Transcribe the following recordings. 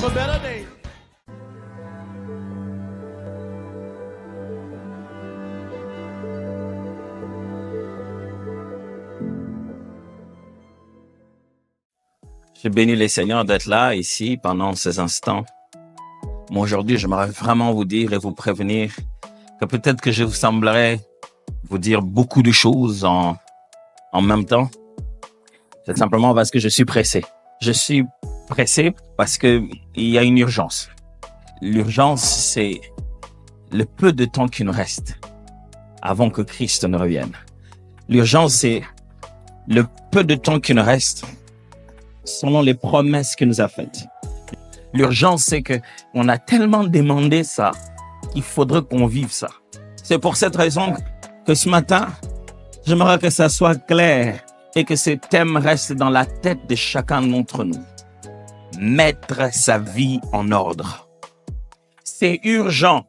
for better days. Je bénis les Seigneurs d'être là, ici, pendant ces instants. Moi, aujourd'hui, j'aimerais vraiment vous dire et vous prévenir que peut-être que je vous semblerais vous dire beaucoup de choses en même temps. C'est simplement parce que je suis pressé. Je suis pressé parce que il y a une urgence. L'urgence, c'est le peu de temps qui nous reste avant que Christ ne revienne. L'urgence, c'est le peu de temps qui nous reste selon les promesses qu'il nous a faites. L'urgence, c'est que on a tellement demandé ça qu'il faudrait qu'on vive ça. C'est pour cette raison que ce matin, j'aimerais que ça soit clair et que ce thème reste dans la tête de chacun d'entre nous. Mettre sa vie en ordre. C'est urgent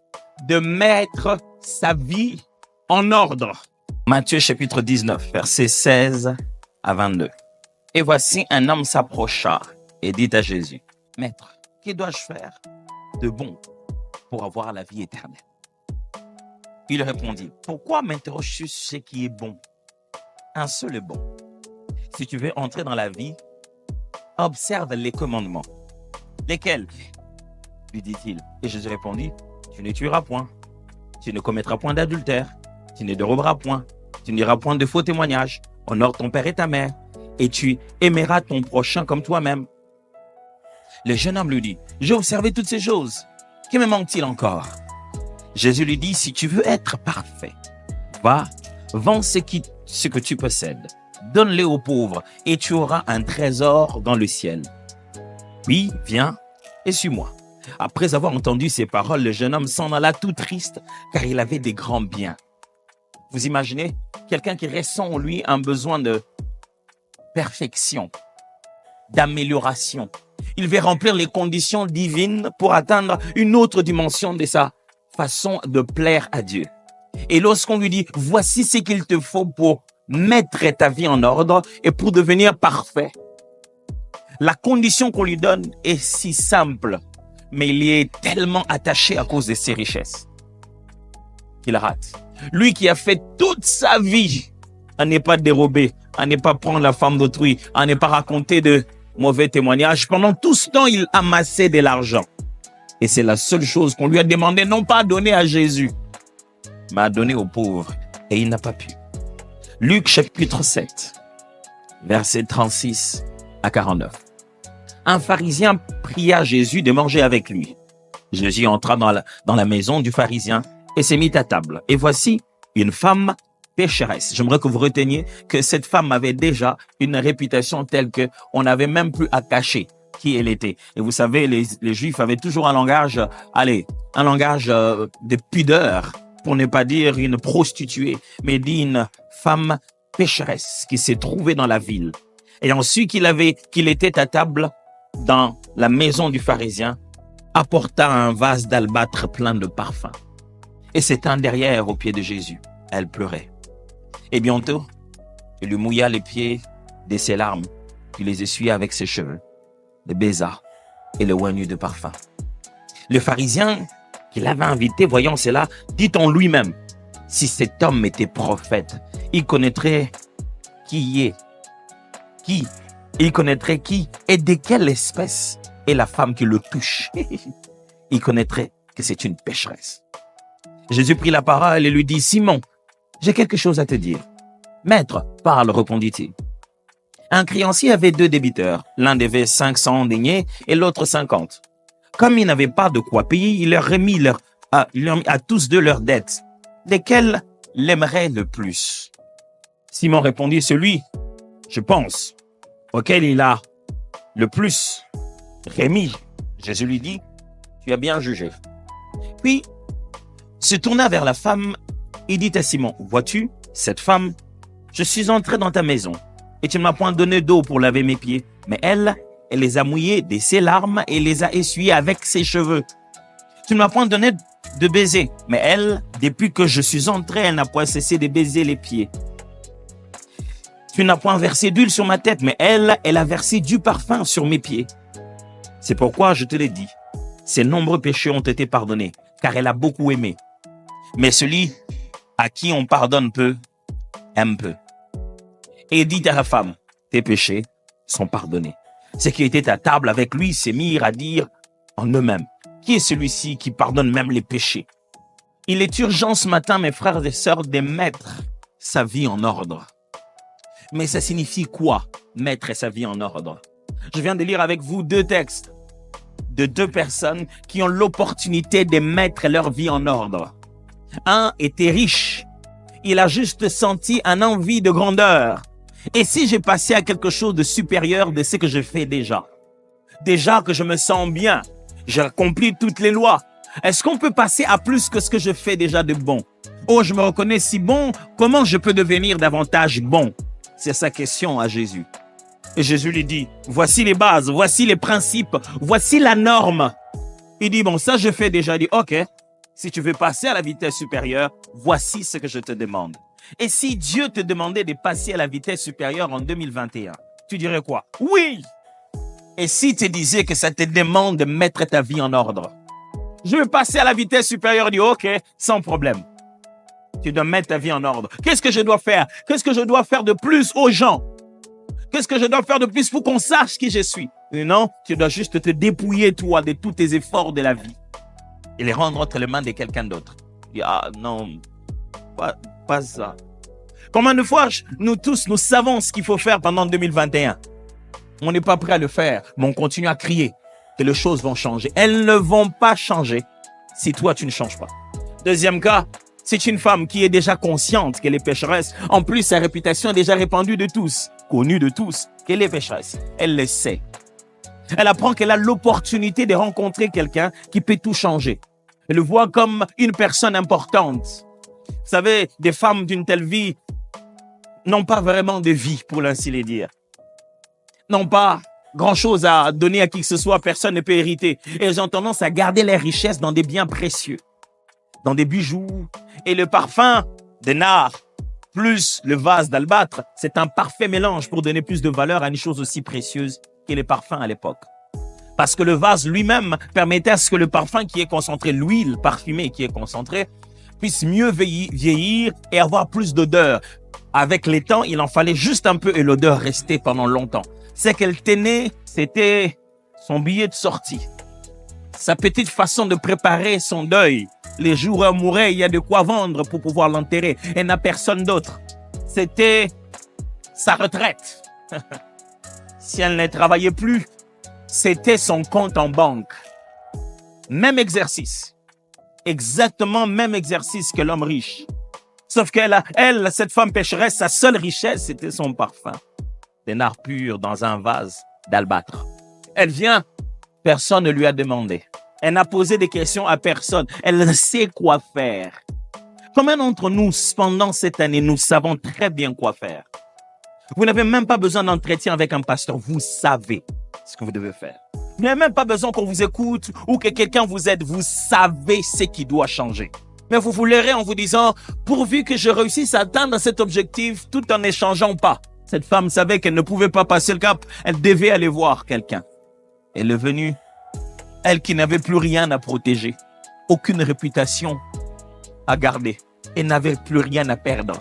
de mettre sa vie en ordre. Matthieu chapitre 19, versets 16 à 22. Et voici un homme s'approcha et dit à Jésus, « Maître, que dois-je faire de bon pour avoir la vie éternelle ?» Il répondit, « Pourquoi m'interroges-tu sur ce qui est bon? Un seul est bon. Si tu veux entrer dans la vie, observe les commandements. » « Lesquels ?» lui dit-il. Et Jésus répondit, « Tu ne tueras point, tu ne commettras point d'adultère, tu ne déroberas point, tu n'iras point de faux témoignages, honore ton père et ta mère, et tu aimeras ton prochain comme toi-même. » Le jeune homme lui dit, « J'ai observé toutes ces choses. Que me manque-t-il encore ?» Jésus lui dit, « Si tu veux être parfait, va, vends ce que tu possèdes, donne-le aux pauvres, et tu auras un trésor dans le ciel. Puis, viens et suis-moi. » Après avoir entendu ces paroles, le jeune homme s'en alla tout triste, car il avait des grands biens. Vous imaginez quelqu'un qui ressent en lui un besoin de perfection, d'amélioration. Il veut remplir les conditions divines pour atteindre une autre dimension de sa façon de plaire à Dieu. Et lorsqu'on lui dit, voici ce qu'il te faut pour mettre ta vie en ordre et pour devenir parfait, la condition qu'on lui donne est si simple, mais il y est tellement attaché à cause de ses richesses qu'il rate. Lui qui a fait toute sa vie à ne pas dérober, à ne pas prendre la femme d'autrui, à ne pas raconter de mauvais témoignages. Pendant tout ce temps, il amassait de l'argent. Et c'est la seule chose qu'on lui a demandé, non pas à donner à Jésus, mais à donner aux pauvres. Et il n'a pas pu. Luc chapitre 7, versets 36 à 49. Un pharisien pria Jésus de manger avec lui. Jésus entra dans la maison du pharisien et s'est mis à table. Et voici une femme pécheresse. J'aimerais que vous reteniez que cette femme avait déjà une réputation telle que on n'avait même plus à cacher qui elle était. Et vous savez, les Juifs avaient toujours un langage de pudeur, pour ne pas dire une prostituée, mais dit une femme pécheresse qui s'est trouvée dans la ville. Et ensuite qu'il était à table dans la maison du pharisien, apporta un vase d'albâtre plein de parfums. Et s'étant derrière aux pieds de Jésus, elle pleurait. Et bientôt, il lui mouilla les pieds de ses larmes, puis les essuya avec ses cheveux, les baisa et le oignit de parfum. Le pharisien qui l'avait invité, voyant cela, dit en lui-même, si cet homme était prophète, il connaîtrait qui et de quelle espèce est la femme qui le touche. Il connaîtrait que c'est une pécheresse. Jésus prit la parole et lui dit, Simon, j'ai quelque chose à te dire. Maître, parle, répondit-il. Un créancier avait 2 débiteurs. L'un devait 500 deniers et l'autre 50. Comme il n'avait pas de quoi payer, il leur remit à tous 2 leurs dettes. Lesquels l'aimeraient le plus? Simon répondit, celui, je pense, auquel il a le plus remis. Jésus lui dit, tu as bien jugé. Puis, se tourna vers la femme et dit à Simon, vois-tu, cette femme, je suis entré dans ta maison et tu ne m'as point donné d'eau pour laver mes pieds, mais elle les a mouillés de ses larmes et les a essuyés avec ses cheveux. Tu ne m'as point donné de baiser, mais elle, depuis que je suis entré, elle n'a point cessé de baiser les pieds. Tu n'as point versé d'huile sur ma tête, mais elle a versé du parfum sur mes pieds. C'est pourquoi je te l'ai dit. Ses nombreux péchés ont été pardonnés, car elle a beaucoup aimé. Mais celui à qui on pardonne peu, aime peu. Et dit à la femme, tes péchés sont pardonnés. Ceux qui étaient à table avec lui se mirent à dire en eux-mêmes, qui est celui-ci qui pardonne même les péchés? Il est urgent ce matin, mes frères et sœurs, de mettre sa vie en ordre. Mais ça signifie quoi, mettre sa vie en ordre? Je viens de lire avec vous 2 textes de 2 personnes qui ont l'opportunité de mettre leur vie en ordre. Un était riche. Il a juste senti une envie de grandeur. Et si j'ai passé à quelque chose de supérieur de ce que je fais déjà? Déjà que je me sens bien, j'ai accompli toutes les lois. Est-ce qu'on peut passer à plus que ce que je fais déjà de bon? Oh, je me reconnais si bon, comment je peux devenir davantage bon? C'est sa question à Jésus. Et Jésus lui dit, voici les bases, voici les principes, voici la norme. Il dit, bon, ça je fais déjà. Il dit, ok, si tu veux passer à la vitesse supérieure, voici ce que je te demande. Et si Dieu te demandait de passer à la vitesse supérieure en 2021, tu dirais quoi? Oui! Et si tu disais que ça te demande de mettre ta vie en ordre? Je veux passer à la vitesse supérieure. Il dit, ok, sans problème. Tu dois mettre ta vie en ordre. Qu'est-ce que je dois faire? Qu'est-ce que je dois faire de plus aux gens? Qu'est-ce que je dois faire de plus pour qu'on sache qui je suis? Et non, tu dois juste te dépouiller, toi, de tous tes efforts de la vie et les rendre entre les mains de quelqu'un d'autre. Ah non, pas ça. Combien de fois, nous tous, nous savons ce qu'il faut faire pendant 2021? On n'est pas prêt à le faire, mais on continue à crier que les choses vont changer. Elles ne vont pas changer si toi, tu ne changes pas. Deuxième cas, c'est une femme qui est déjà consciente qu'elle est pécheresse. En plus, sa réputation est déjà répandue de tous, connue de tous, qu'elle est pécheresse. Elle le sait. Elle apprend qu'elle a l'opportunité de rencontrer quelqu'un qui peut tout changer. Elle le voit comme une personne importante. Vous savez, des femmes d'une telle vie n'ont pas vraiment de vie, pour ainsi le dire. N'ont pas grand-chose à donner à qui que ce soit, personne ne peut hériter. Et elles ont tendance à garder leurs richesses dans des biens précieux, dans des bijoux. Et le parfum de nard plus le vase d'albâtre, c'est un parfait mélange pour donner plus de valeur à une chose aussi précieuse qu'est le parfum à l'époque. Parce que le vase lui-même permettait à ce que le parfum qui est concentré, l'huile parfumée qui est concentrée, puisse mieux vieillir et avoir plus d'odeur. Avec les temps, il en fallait juste un peu et l'odeur restait pendant longtemps. C'est qu'elle tenait, c'était son billet de sortie. Sa petite façon de préparer son deuil. Les jours où elle mourait, il y a de quoi vendre pour pouvoir l'enterrer. Elle n'a personne d'autre. C'était sa retraite. Si elle ne travaillait plus, c'était son compte en banque. Même exercice. Exactement même exercice que l'homme riche. Sauf qu'elle, cette femme pécheresse, sa seule richesse, c'était son parfum. Des nards purs dans un vase d'albâtre. Elle vient, personne ne lui a demandé. Elle n'a posé des questions à personne. Elle sait quoi faire. Combien d'entre nous, pendant cette année, nous savons très bien quoi faire? Vous n'avez même pas besoin d'entretien avec un pasteur. Vous savez ce que vous devez faire. Vous n'avez même pas besoin qu'on vous écoute ou que quelqu'un vous aide. Vous savez ce qui doit changer. Mais vous vous leurrez en vous disant, pourvu que je réussisse à atteindre cet objectif tout en n'échangeant pas. Cette femme savait qu'elle ne pouvait pas passer le cap. Elle devait aller voir quelqu'un. Elle est venue. Elle qui n'avait plus rien à protéger, aucune réputation à garder et n'avait plus rien à perdre.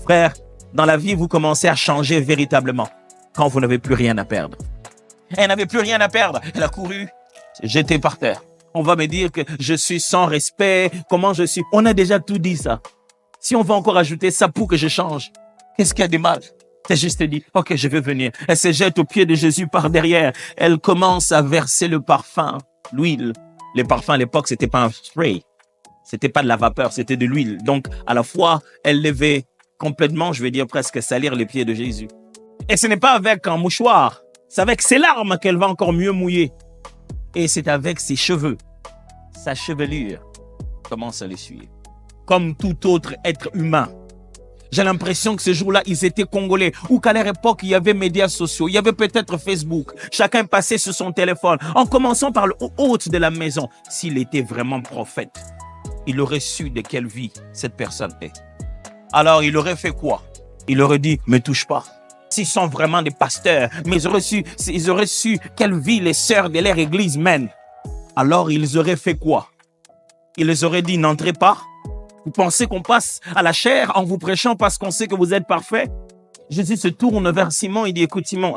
Frère, dans la vie, vous commencez à changer véritablement quand vous n'avez plus rien à perdre. Elle n'avait plus rien à perdre. Elle a couru, j'étais par terre. On va me dire que je suis sans respect, comment je suis. On a déjà tout dit ça. Si on va encore ajouter ça pour que je change, qu'est-ce qu'il y a de mal? C'est juste dit, ok, je vais venir. Elle se jette aux pieds de Jésus par derrière. Elle commence à verser le parfum, l'huile. Les parfums à l'époque, c'était pas un spray. C'était pas de la vapeur, c'était de l'huile. Donc, à la fois, elle levait complètement, je vais dire presque salir les pieds de Jésus. Et ce n'est pas avec un mouchoir. C'est avec ses larmes qu'elle va encore mieux mouiller. Et c'est avec ses cheveux. Sa chevelure commence à l'essuyer. Comme tout autre être humain. J'ai l'impression que ce jour-là, ils étaient congolais. Ou qu'à leur époque, il y avait médias sociaux. Il y avait peut-être Facebook. Chacun passait sur son téléphone. En commençant par le hôte de la maison. S'il était vraiment prophète, il aurait su de quelle vie cette personne est. Alors, il aurait fait quoi? Il aurait dit, me touche pas. s'ils sont vraiment des pasteurs, mais ils auraient su quelle vie les sœurs de leur église mènent, alors ils auraient fait quoi? Ils les auraient dit, n'entrez pas. Vous pensez qu'on passe à la chair en vous prêchant parce qu'on sait que vous êtes parfait? Jésus se tourne vers Simon, il dit, écoute Simon,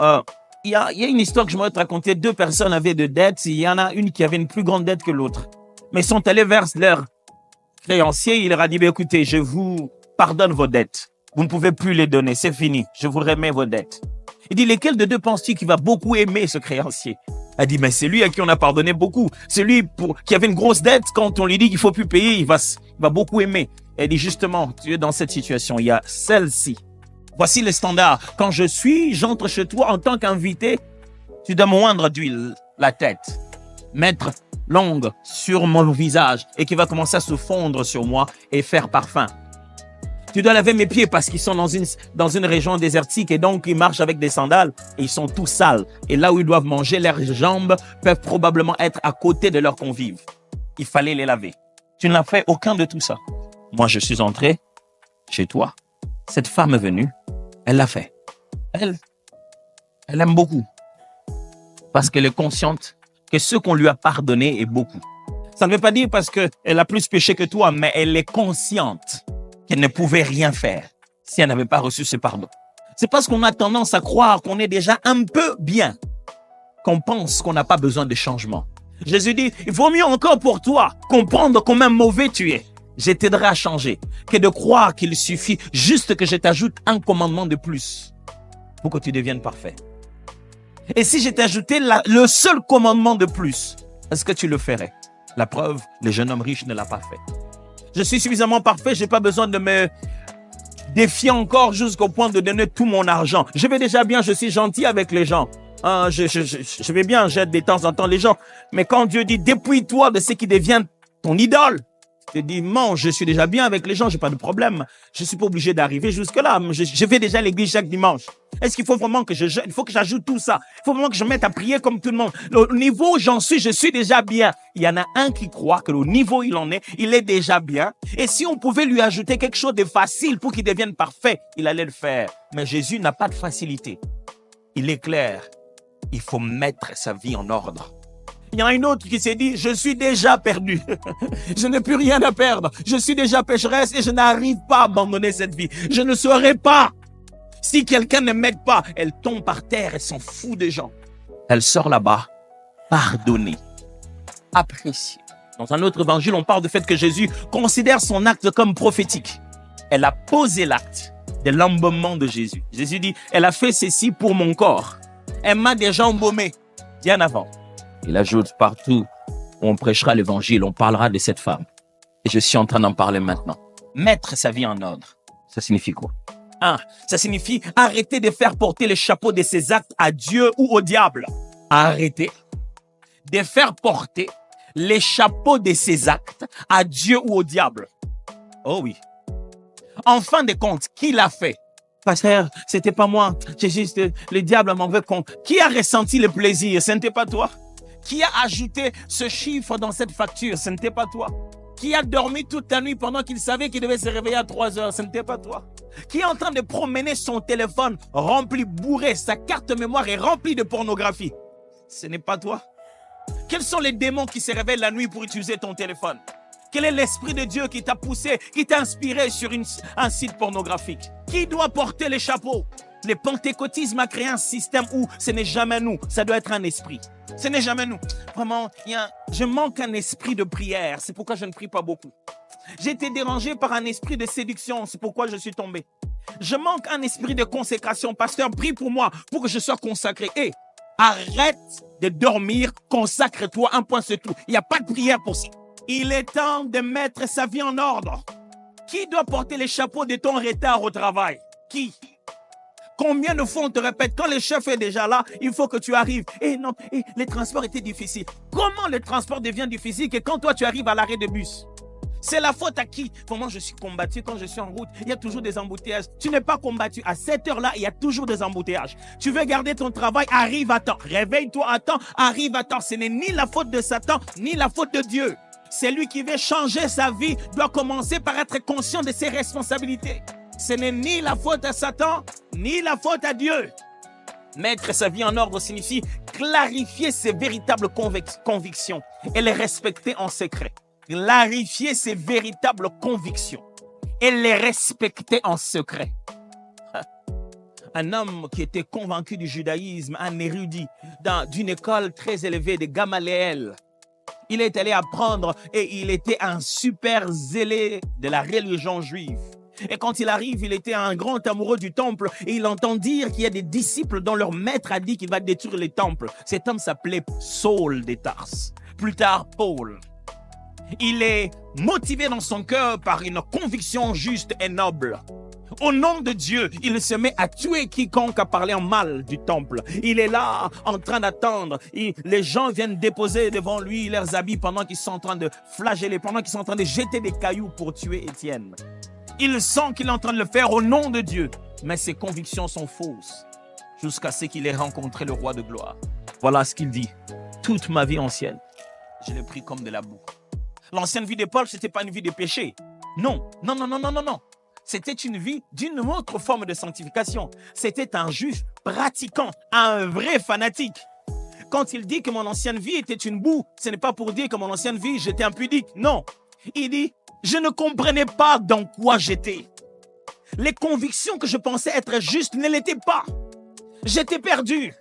il y a une histoire que je voudrais te raconter. 2 personnes avaient de dettes, il y en a une qui avait une plus grande dette que l'autre. Mais ils sont allés vers leur créancier, il leur a dit, écoutez, je vous pardonne vos dettes. Vous ne pouvez plus les donner, c'est fini, je vous remets vos dettes. Il dit, lesquels de deux penses-tu qui va beaucoup aimer ce créancier? Elle dit, mais c'est lui à qui on a pardonné beaucoup. C'est lui qui avait une grosse dette, quand on lui dit qu'il ne faut plus payer, il va beaucoup aimer. Elle dit, justement, tu es dans cette situation, il y a celle-ci. Voici le standard. Quand j'entre chez toi en tant qu'invité, tu dois moindre d'huile la tête, mettre l'ongle sur mon visage et qui va commencer à se fondre sur moi et faire parfum. Tu dois laver mes pieds parce qu'ils sont dans une région désertique et donc ils marchent avec des sandales et ils sont tous sales. Et là où ils doivent manger, leurs jambes peuvent probablement être à côté de leurs convives. Il fallait les laver. Tu n'as fait aucun de tout ça. Moi, je suis entré chez toi. Cette femme est venue. Elle l'a fait. Elle aime beaucoup. Parce qu'elle est consciente que ce qu'on lui a pardonné est beaucoup. Ça ne veut pas dire parce qu'elle a plus péché que toi, mais elle est consciente qu'elle ne pouvait rien faire si elle n'avait pas reçu ce pardon. C'est parce qu'on a tendance à croire qu'on est déjà un peu bien qu'on pense qu'on n'a pas besoin de changement. Jésus dit, il vaut mieux encore pour toi comprendre combien mauvais tu es. Je t'aiderai à changer que de croire qu'il suffit juste que je t'ajoute un commandement de plus pour que tu deviennes parfait. Et si je t'ajoutais le seul commandement de plus, est-ce que tu le ferais? La preuve, le jeune homme riche ne l'a pas fait. Je suis suffisamment parfait, je n'ai pas besoin de me défier encore jusqu'au point de donner tout mon argent. Je vais déjà bien, je suis gentil avec les gens. Je vais bien, j'aide de temps en temps les gens. Mais quand Dieu dit, dépouille-toi de ce qui devient ton idole, je te dis, mange, je suis déjà bien avec les gens, je n'ai pas de problème. Je ne suis pas obligé d'arriver jusque-là. Je vais déjà à l'église chaque dimanche. Est-ce qu'il faut vraiment que il faut que j'ajoute tout ça? Il faut vraiment que je mette à prier comme tout le monde. Au niveau où j'en suis, je suis déjà bien. Il y en a un qui croit que au niveau où il en est, il est déjà bien. Et si on pouvait lui ajouter quelque chose de facile pour qu'il devienne parfait, il allait le faire. Mais Jésus n'a pas de facilité. Il est clair. Il faut mettre sa vie en ordre. Il y en a une autre qui s'est dit, je suis déjà perdu. Je n'ai plus rien à perdre. Je suis déjà pécheresse et je n'arrive pas à abandonner cette vie. Je ne saurais pas. Si quelqu'un ne m'aide pas, elle tombe par terre et s'en fout des gens. Elle sort là-bas, pardonnée, appréciée. Dans un autre évangile, on parle du fait que Jésus considère son acte comme prophétique. Elle a posé l'acte de l'embaumement de Jésus. Jésus dit, elle a fait ceci pour mon corps. Elle m'a déjà embaumé bien avant. Il ajoute, partout où on prêchera l'évangile, on parlera de cette femme. Et je suis en train d'en parler maintenant. Mettre sa vie en ordre, ça signifie quoi? Ça signifie arrêter de faire porter le chapeau de ses actes à Dieu ou au diable. Arrêter de faire porter les chapeaux de ses actes à Dieu ou au diable. Oh oui. En fin de compte, qui l'a fait? Pasteur, c'était pas moi. C'est juste le diable m'en veut compte. Qui a ressenti le plaisir? Ce n'était pas toi. Qui a ajouté ce chiffre dans cette facture? Ce n'était pas toi. Qui a dormi toute la nuit pendant qu'il savait qu'il devait se réveiller à 3 heures? Ce n'était pas toi. Qui est en train de promener son téléphone rempli, bourré, sa carte mémoire est remplie de pornographie? Ce n'est pas toi. Quels sont les démons qui se réveillent la nuit pour utiliser ton téléphone? Quel est l'esprit de Dieu qui t'a poussé, qui t'a inspiré sur un site pornographique? Qui doit porter les chapeaux? Le pentecôtisme a créé un système où ce n'est jamais nous, ça doit être un esprit. Ce n'est jamais nous. Vraiment, je manque un esprit de prière, c'est pourquoi je ne prie pas beaucoup. J'ai été dérangé par un esprit de séduction, c'est pourquoi je suis tombé. Je manque un esprit de consécration. Pasteur, prie pour moi, pour que je sois consacré. Et arrête de dormir, consacre-toi, un point c'est tout. Il n'y a pas de prière pour ça. Il est temps de mettre sa vie en ordre. Qui doit porter les chapeaux de ton retard au travail? Qui? Combien de fois on te répète, quand le chef est déjà là, il faut que tu arrives. Et non, les transports étaient difficiles. Comment le transport devient difficile que quand toi tu arrives à l'arrêt de bus? C'est la faute à qui? Comment je suis combattu quand je suis en route? Il y a toujours des embouteillages. Tu n'es pas combattu. À cette heure-là, il y a toujours des embouteillages. Tu veux garder ton travail, arrive à temps. Réveille-toi à temps, arrive à temps. Ce n'est ni la faute de Satan, ni la faute de Dieu. Celui qui veut changer sa vie doit commencer par être conscient de ses responsabilités. Ce n'est ni la faute à Satan, ni la faute à Dieu. Mettre sa vie en ordre signifie clarifier ses véritables convictions et les respecter en secret. Clarifier ses véritables convictions et les respecter en secret. Un homme qui était convaincu du judaïsme, un érudit d'une école très élevée de Gamaliel. Il est allé apprendre et il était un super zélé de la religion juive. Et quand il arrive, il était un grand amoureux du temple et il entend dire qu'il y a des disciples dont leur maître a dit qu'il va détruire les temples. Cet homme s'appelait Saul de Tarse, plus tard Paul. Il est motivé dans son cœur par une conviction juste et noble. Au nom de Dieu, il se met à tuer quiconque a parlé en mal du temple. Il est là en train d'attendre. Les gens viennent déposer devant lui leurs habits pendant qu'ils sont en train de flageller, pendant qu'ils sont en train de jeter des cailloux pour tuer Étienne. Il sent qu'il est en train de le faire au nom de Dieu. Mais ses convictions sont fausses jusqu'à ce qu'il ait rencontré le roi de gloire. Voilà ce qu'il dit. Toute ma vie ancienne, je l'ai pris comme de la boue. L'ancienne vie de Paul, ce n'était pas une vie de péché. Non. C'était une vie d'une autre forme de sanctification. C'était un juif pratiquant, un vrai fanatique. Quand il dit que mon ancienne vie était une boue, ce n'est pas pour dire que mon ancienne vie, j'étais impudique. Non. Il dit, je ne comprenais pas dans quoi j'étais. Les convictions que je pensais être justes ne l'étaient pas. J'étais perdu.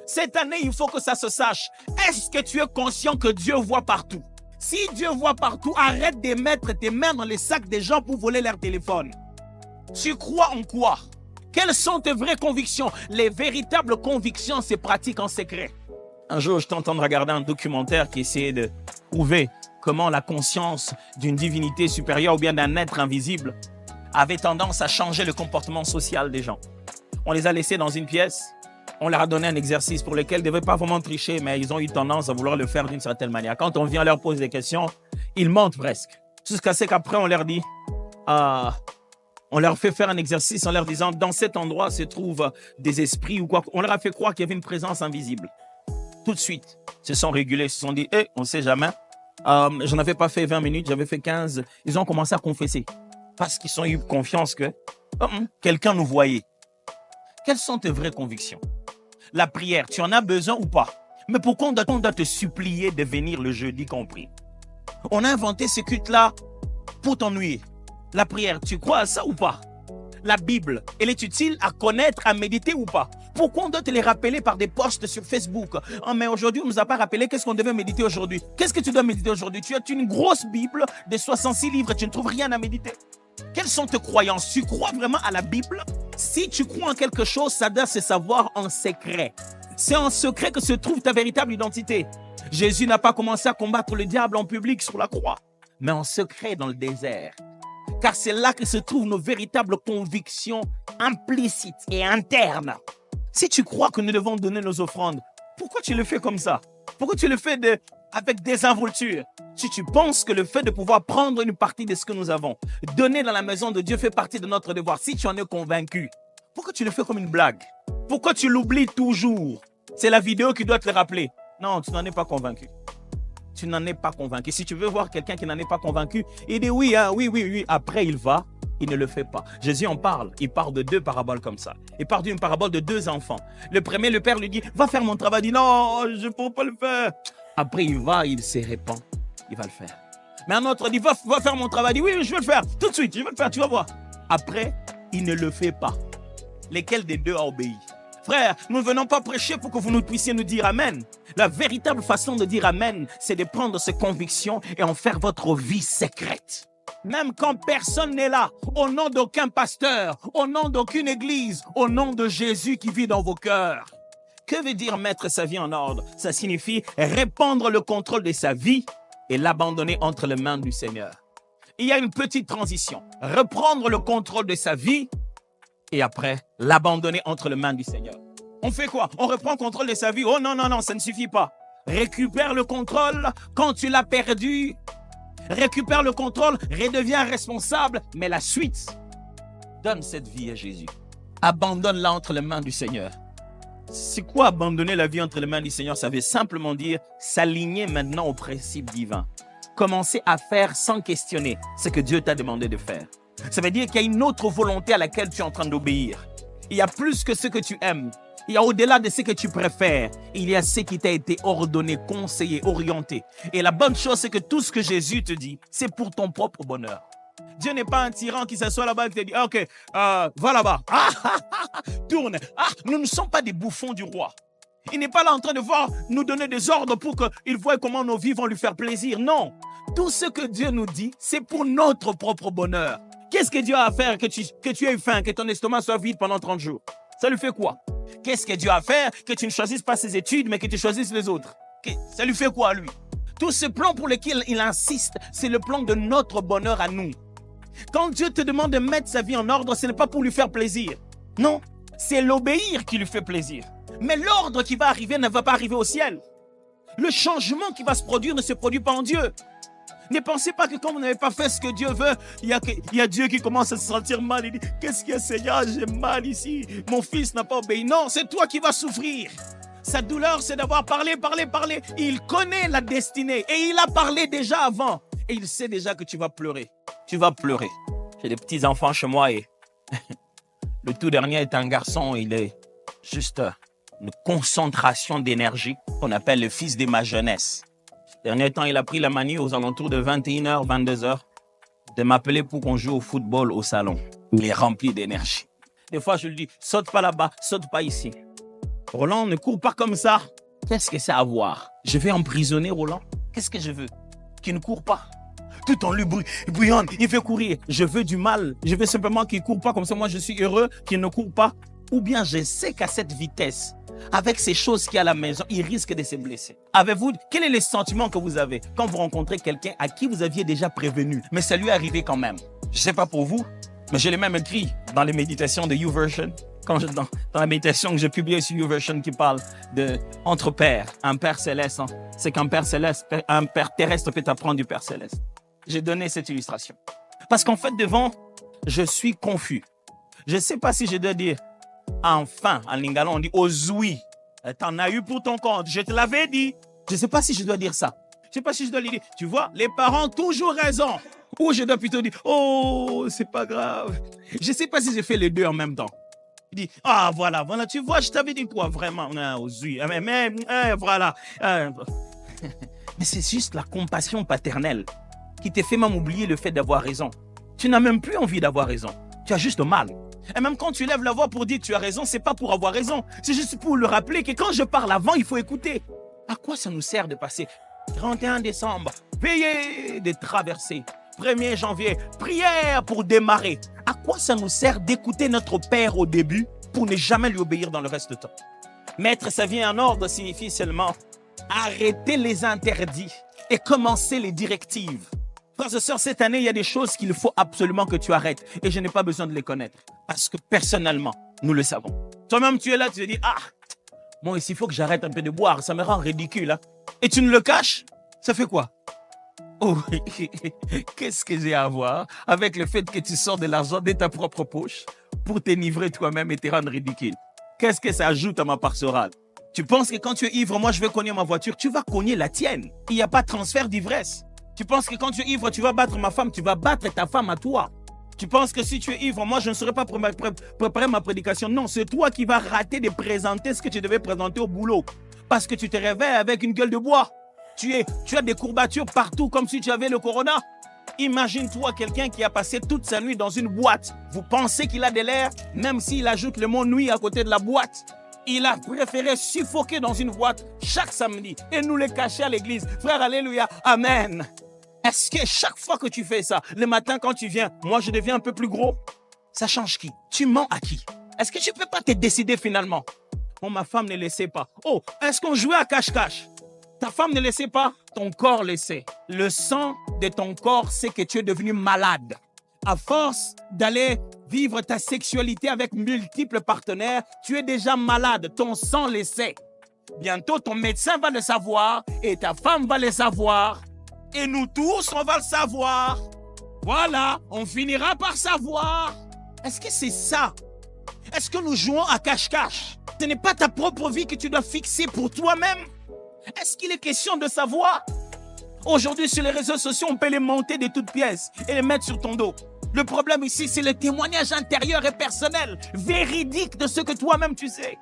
Cette année, il faut que ça se sache. Est-ce que tu es conscient que Dieu voit partout? Si Dieu voit partout, arrête de mettre tes mains dans les sacs des gens pour voler leur téléphone. Tu crois en quoi? Quelles sont tes vraies convictions? Les véritables convictions se pratiquent en secret. Un jour, je t'entends regarder un documentaire qui essayait de prouver comment la conscience d'une divinité supérieure ou bien d'un être invisible avait tendance à changer le comportement social des gens. On les a laissés dans une pièce, on leur a donné un exercice pour lequel ils ne devaient pas vraiment tricher, mais ils ont eu tendance à vouloir le faire d'une certaine manière. Quand on vient leur poser des questions, ils mentent presque. Jusqu'à ce qu'après, on leur dit, on leur fait faire un exercice en leur disant, dans cet endroit se trouvent des esprits ou quoi. On leur a fait croire qu'il y avait une présence invisible. Tout de suite, ils se sont régulés, ils se sont dit, on ne sait jamais. Je n'avais pas fait 20 minutes, j'avais fait 15. Ils ont commencé à confesser parce qu'ils ont eu confiance que quelqu'un nous voyait. Quelles sont tes vraies convictions? La prière, tu en as besoin ou pas? Mais pourquoi on doit te supplier de venir le jeudi compris? On a inventé ce culte-là pour t'ennuyer. La prière, tu crois à ça ou pas? La Bible, elle est utile à connaître, à méditer ou pas? Pourquoi on doit te les rappeler par des posts sur Facebook? Mais aujourd'hui, on ne nous a pas rappelé qu'est-ce qu'on devait méditer aujourd'hui. Qu'est-ce que tu dois méditer aujourd'hui? Tu as une grosse Bible de 66 livres et tu ne trouves rien à méditer. Quelles sont tes croyances? Tu crois vraiment à la Bible? Si tu crois en quelque chose, ça doit se savoir en secret. C'est en secret que se trouve ta véritable identité. Jésus n'a pas commencé à combattre le diable en public sur la croix, mais en secret dans le désert. Car c'est là que se trouvent nos véritables convictions implicites et internes. Si tu crois que nous devons donner nos offrandes, pourquoi tu le fais comme ça? Pourquoi tu le fais avec désinvolture? Si tu penses que le fait de pouvoir prendre une partie de ce que nous avons, donner dans la maison de Dieu fait partie de notre devoir, si tu en es convaincu, pourquoi tu le fais comme une blague? Pourquoi tu l'oublies toujours? C'est la vidéo qui doit te le rappeler. Non, tu n'en es pas convaincu. Tu n'en es pas convaincu. Si tu veux voir quelqu'un qui n'en est pas convaincu, il dit oui. Après, il ne le fait pas. Jésus en parle. Il parle de 2 paraboles comme ça. Il parle d'une parabole de 2 enfants. Le premier, le père lui dit, va faire mon travail. Il dit, non, je ne peux pas le faire. Après, il se répand. Il va le faire. Mais un autre dit, va faire mon travail. Il dit, oui, je vais le faire. Tout de suite, je vais le faire, tu vas voir. Après, il ne le fait pas. Lequel des 2 a obéi? Frère, nous ne venons pas prêcher pour que vous nous puissiez nous dire Amen. La véritable façon de dire Amen, c'est de prendre ces convictions et en faire votre vie secrète. Même quand personne n'est là, au nom d'aucun pasteur, au nom d'aucune église, au nom de Jésus qui vit dans vos cœurs. Que veut dire mettre sa vie en ordre? Ça signifie répandre le contrôle de sa vie et l'abandonner entre les mains du Seigneur. Il y a une petite transition. Reprendre le contrôle de sa vie et après, l'abandonner entre les mains du Seigneur. On fait quoi? On reprend le contrôle de sa vie. Oh non, ça ne suffit pas. Récupère le contrôle quand tu l'as perdu. Récupère le contrôle, redeviens responsable. Mais la suite, donne cette vie à Jésus. Abandonne-la entre les mains du Seigneur. C'est quoi abandonner la vie entre les mains du Seigneur? Ça veut simplement dire s'aligner maintenant aux principes divins. Commencer à faire sans questionner ce que Dieu t'a demandé de faire. Ça veut dire qu'il y a une autre volonté à laquelle tu es en train d'obéir. Il y a plus que ce que tu aimes. Il y a au-delà de ce que tu préfères. Il y a ce qui t'a été ordonné, conseillé, orienté. Et la bonne chose, c'est que tout ce que Jésus te dit, c'est pour ton propre bonheur. Dieu n'est pas un tyran qui s'assoit là-bas et qui te dit, ah, ok, va là-bas. Tourne. Nous ne sommes pas des bouffons du roi. Il n'est pas là en train de nous donner des ordres pour qu'il voie comment nos vies vont lui faire plaisir. Non. Tout ce que Dieu nous dit, c'est pour notre propre bonheur. Qu'est-ce que Dieu a à faire que tu aies faim, que ton estomac soit vide pendant 30 jours? Ça lui fait quoi? Qu'est-ce que Dieu a à faire que tu ne choisisses pas ses études, mais que tu choisisses les autres? Ça lui fait quoi, lui? Tout ce plan pour lequel il insiste, c'est le plan de notre bonheur à nous. Quand Dieu te demande de mettre sa vie en ordre, ce n'est pas pour lui faire plaisir. Non, c'est l'obéir qui lui fait plaisir. Mais l'ordre qui va arriver ne va pas arriver au ciel. Le changement qui va se produire ne se produit pas en Dieu. Ne pensez pas que quand vous n'avez pas fait ce que Dieu veut, il y a Dieu qui commence à se sentir mal. Il dit, qu'est-ce qu'il y a, Seigneur, j'ai mal ici. Mon fils n'a pas obéi. Non, c'est toi qui vas souffrir. Sa douleur, c'est d'avoir parlé. Il connaît la destinée et il a parlé déjà avant. Et il sait déjà que tu vas pleurer. Tu vas pleurer. J'ai des petits-enfants chez moi et le tout dernier est un garçon. Il est juste une concentration d'énergie qu'on appelle le fils de ma jeunesse. Dernier temps, il a pris la manie aux alentours de 21h, 22h de m'appeler pour qu'on joue au football au salon. Il est rempli d'énergie. Des fois, je lui dis, saute pas là-bas, saute pas ici. Roland, ne cours pas comme ça. Qu'est-ce que c'est à voir? Je vais emprisonner Roland. Qu'est-ce que je veux? Qu'il ne court pas. Tout en lui bouillonne, il fait courir. Je veux du mal. Je veux simplement qu'il ne court pas. Comme ça, moi, je suis heureux qu'il ne court pas. Ou bien je sais qu'à cette vitesse, avec ces choses qu'il y a à la maison, il risque de se blesser. Avez-vous, quel est le sentiment que vous avez quand vous rencontrez quelqu'un à qui vous aviez déjà prévenu, mais ça lui est arrivé quand même? Je ne sais pas pour vous, mais je l'ai même écrit dans les méditations de YouVersion. Dans la méditation que j'ai publiée sur YouVersion qui parle de entre pères, un père céleste. C'est qu'un père céleste, un père terrestre peut apprendre du père céleste. J'ai donné cette illustration. Parce qu'en fait, devant, je suis confus. Je ne sais pas si je dois dire enfin, en lingala, on dit ozui. T'en as eu pour ton compte. Je te l'avais dit. Je ne sais pas si je dois dire ça. Je ne sais pas si je dois lui dire. Tu vois, les parents ont toujours raison. Ou je dois plutôt dire, oh, c'est pas grave. Je ne sais pas si j'ai fait les deux en même temps. Il dit, voilà, tu vois, je t'avais dit quoi, vraiment, ozui. Voilà. Mais c'est juste la compassion paternelle qui te fait même oublier le fait d'avoir raison. Tu n'as même plus envie d'avoir raison. Tu as juste mal. Et même quand tu lèves la voix pour dire que tu as raison, c'est pas pour avoir raison. C'est juste pour le rappeler que quand je parle avant, il faut écouter. À quoi ça nous sert de passer 31 décembre, veillée de traverser, 1er janvier, prière pour démarrer. À quoi ça nous sert d'écouter notre Père au début pour ne jamais lui obéir dans le reste du temps? Mettre sa vie en ordre signifie seulement arrêter les interdits et commencer les directives. Frères et sœurs, cette année, il y a des choses qu'il faut absolument que tu arrêtes. Et je n'ai pas besoin de les connaître. Parce que personnellement, nous le savons. Toi-même, tu es là, tu te dis, moi ici, il faut que j'arrête un peu de boire. Ça me rend ridicule. Hein? Et tu ne le caches? Ça fait quoi? Oh, qu'est-ce que j'ai à voir avec le fait que tu sors de l'argent de ta propre poche pour t'enivrer toi-même et te rendre ridicule? Qu'est-ce que ça ajoute à ma pastorale? Tu penses que quand tu es ivre, moi, je vais cogner ma voiture? Tu vas cogner la tienne. Il n'y a pas de transfert d'ivresse. Tu penses que quand tu es ivre, tu vas battre ma femme, tu vas battre ta femme à toi. Tu penses que si tu es ivre, moi, je ne saurais pas préparer ma prédication. Non, c'est toi qui vas rater de présenter ce que tu devais présenter au boulot. Parce que tu te réveilles avec une gueule de bois. Tu as des courbatures partout comme si tu avais le corona. Imagine-toi quelqu'un qui a passé toute sa nuit dans une boîte. Vous pensez qu'il a de l'air, même s'il ajoute le mot nuit à côté de la boîte. Il a préféré suffoquer dans une boîte chaque samedi et nous les cacher à l'église. Frère, alléluia, amen. Est-ce que chaque fois que tu fais ça, le matin quand tu viens, moi je deviens un peu plus gros? Ça change qui? Tu mens à qui? Est-ce que tu ne peux pas te décider finalement? Oh, ma femme ne le sait pas. Oh, est-ce qu'on jouait à cache-cache? Ta femme ne le sait pas, ton corps le sait. Le sang de ton corps sait que tu es devenu malade. À force d'aller vivre ta sexualité avec multiples partenaires, tu es déjà malade. Ton sang le sait. Bientôt, ton médecin va le savoir et ta femme va le savoir. Et nous tous, on va le savoir. Voilà, on finira par savoir. Est-ce que c'est ça? Est-ce que nous jouons à cache-cache? Ce n'est pas ta propre vie que tu dois fixer pour toi-même? Est-ce qu'il est question de savoir? Aujourd'hui, sur les réseaux sociaux, on peut les monter de toutes pièces et les mettre sur ton dos. Le problème ici, c'est le témoignage intérieur et personnel, véridique de ce que toi-même tu sais.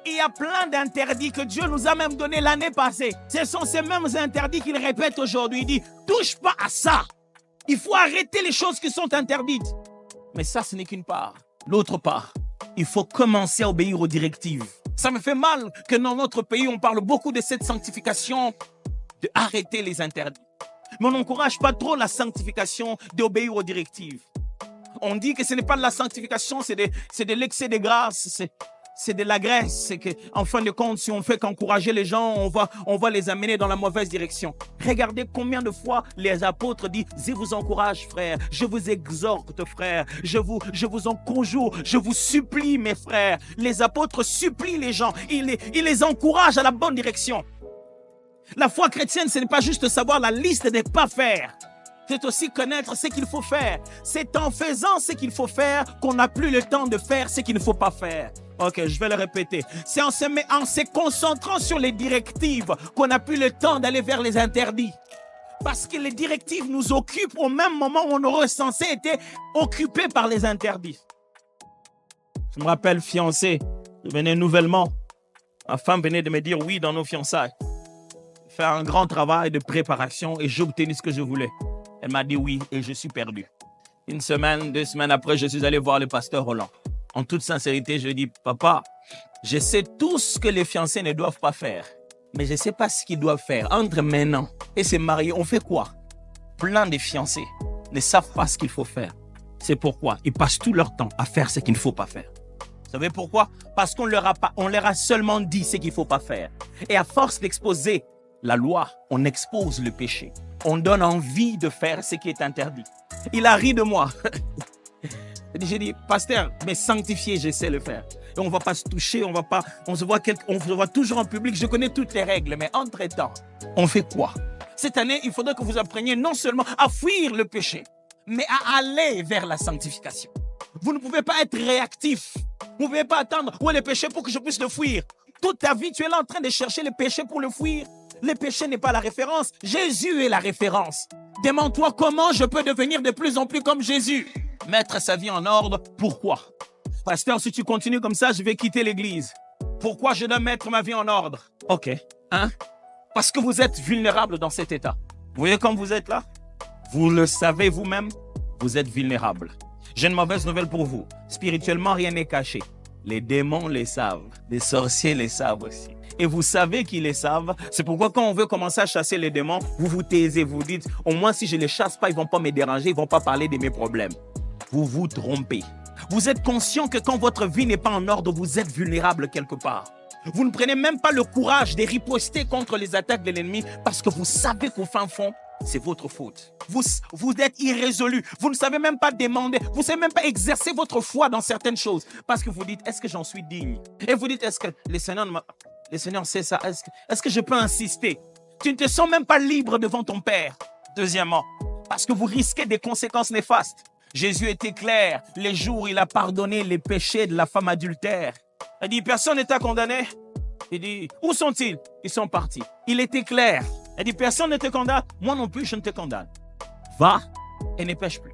Il y a plein d'interdits que Dieu nous a même donnés l'année passée. Ce sont ces mêmes interdits qu'il répète aujourd'hui. Il dit, touche pas à ça. Il faut arrêter les choses qui sont interdites. Mais ça, ce n'est qu'une part. L'autre part, il faut commencer à obéir aux directives. Ça me fait mal que dans notre pays, on parle beaucoup de cette sanctification, de arrêter les interdits. Mais on n'encourage pas trop la sanctification d'obéir aux directives. On dit que ce n'est pas de la sanctification, c'est de l'excès de grâce, c'est de la graisse. C'est que, en fin de compte, si on fait qu'encourager les gens, on va les amener dans la mauvaise direction. Regardez combien de fois les apôtres disent, je vous encourage, frères, je vous exhorte, frères, je vous en conjure, je vous supplie, mes frères. Les apôtres supplient les gens, ils les encouragent à la bonne direction. La foi chrétienne, ce n'est pas juste savoir la liste des pas faire. C'est aussi connaître ce qu'il faut faire. C'est en faisant ce qu'il faut faire qu'on n'a plus le temps de faire ce qu'il ne faut pas faire. Ok, je vais le répéter. C'est en se concentrant sur les directives qu'on n'a plus le temps d'aller vers les interdits. Parce que les directives nous occupent au même moment où on aurait censé être occupé par les interdits. Je me rappelle, fiancé, je venais nouvellement. Ma femme venait de me dire oui dans nos fiançailles. Faire un grand travail de préparation et j'ai obtenu ce que je voulais. Elle m'a dit oui et je suis perdu. Une semaine, 2 semaines après, je suis allé voir le pasteur Roland. En toute sincérité, je lui ai dit, papa, je sais tout ce que les fiancés ne doivent pas faire, mais je ne sais pas ce qu'ils doivent faire. Entre maintenant et se marier, on fait quoi? Plein de fiancés ne savent pas ce qu'il faut faire. C'est pourquoi ils passent tout leur temps à faire ce qu'il ne faut pas faire. Vous savez pourquoi? Parce qu'on leur a seulement dit ce qu'il ne faut pas faire. Et à force d'exposer la loi, on expose le péché. On donne envie de faire ce qui est interdit. Il a ri de moi. J'ai dit, pasteur, mais sanctifié, je sais le faire. Et on ne va pas se toucher, on se voit toujours en public. Je connais toutes les règles, mais entre-temps, on fait quoi? Cette année, il faudrait que vous appreniez non seulement à fuir le péché, mais à aller vers la sanctification. Vous ne pouvez pas être réactif. Vous ne pouvez pas attendre où est le péché pour que je puisse le fuir. Toute ta vie, tu es là en train de chercher le péché pour le fuir. Le péché n'est pas la référence. Jésus est la référence. Demande-toi comment je peux devenir de plus en plus comme Jésus. Mettre sa vie en ordre. Pourquoi? Pasteur, si tu continues comme ça, je vais quitter l'église. Pourquoi je dois mettre ma vie en ordre? Ok. Parce que vous êtes vulnérable dans cet état. Vous voyez comme vous êtes là? Vous le savez vous-même, vous êtes vulnérable. J'ai une mauvaise nouvelle pour vous. Spirituellement, rien n'est caché. Les démons les savent. Les sorciers les savent aussi. Et vous savez qu'ils les savent. C'est pourquoi quand on veut commencer à chasser les démons, vous vous taisez, vous dites, au moins si je ne les chasse pas, ils ne vont pas me déranger, ils ne vont pas parler de mes problèmes. Vous vous trompez. Vous êtes conscient que quand votre vie n'est pas en ordre, vous êtes vulnérable quelque part. Vous ne prenez même pas le courage de riposter contre les attaques de l'ennemi parce que vous savez qu'au fin fond, c'est votre faute. Vous êtes irrésolu. Vous ne savez même pas demander. Vous ne savez même pas exercer votre foi dans certaines choses. Parce que vous dites, est-ce que j'en suis digne? Et vous dites, est-ce que le Seigneur sait ça? Est-ce que je peux insister? Tu ne te sens même pas libre devant ton Père. Deuxièmement, parce que vous risquez des conséquences néfastes. Jésus était clair. Les jours où il a pardonné les péchés de la femme adultère. Il dit, personne n'était condamné. Il dit, où sont-ils? Ils sont partis. Il était clair. Il dit, personne ne te condamne. Moi non plus, je ne te condamne. Va et ne pêche plus.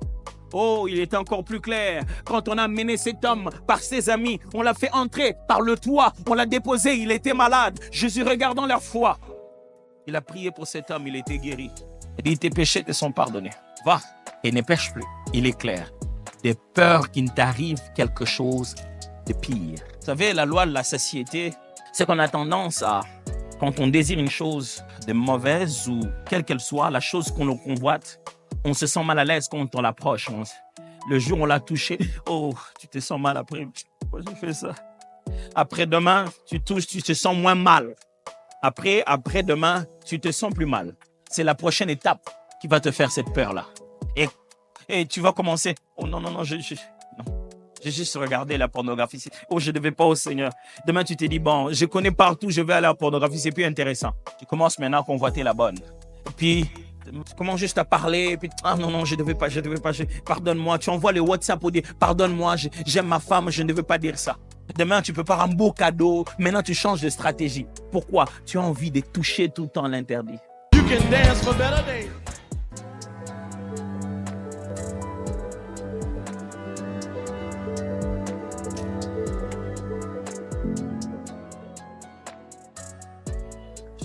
Oh, il était encore plus clair. Quand on a mené cet homme par ses amis, on l'a fait entrer par le toit. On l'a déposé, il était malade. Jésus, regardant leur foi, il a prié pour cet homme, il était guéri. Il dit, tes péchés te sont pardonnés. Va et ne pêche plus. Il est clair. De peur qu'il ne t'arrive quelque chose de pire. Vous savez, la loi de la satiété, c'est qu'on a tendance à, quand on désire une chose de mauvaise ou quelle qu'elle soit, la chose qu'on convoite, on se sent mal à l'aise quand on l'approche. Le jour où on l'a touché, oh, tu te sens mal après. Pourquoi j'ai fait ça? Après-demain, tu touches, tu te sens moins mal. Après-demain, tu te sens plus mal. C'est la prochaine étape qui va te faire cette peur-là. Et tu vas commencer. Oh non, j'ai juste regardé la pornographie. Oh, je ne devais pas au Seigneur. Demain, tu te dis, bon, je connais partout, je vais aller à la pornographie, c'est plus intéressant. Tu commences maintenant à convoiter la bonne. Et puis, tu commences juste à parler. Et puis, ah non, je ne devais pas. Pardonne-moi. Tu envoies le WhatsApp pour dire, pardonne-moi, j'aime ma femme, je ne devais pas dire ça. Demain, tu peux faire un beau cadeau. Maintenant, tu changes de stratégie. Pourquoi? Tu as envie de toucher tout le temps l'interdit. You can dance for better days.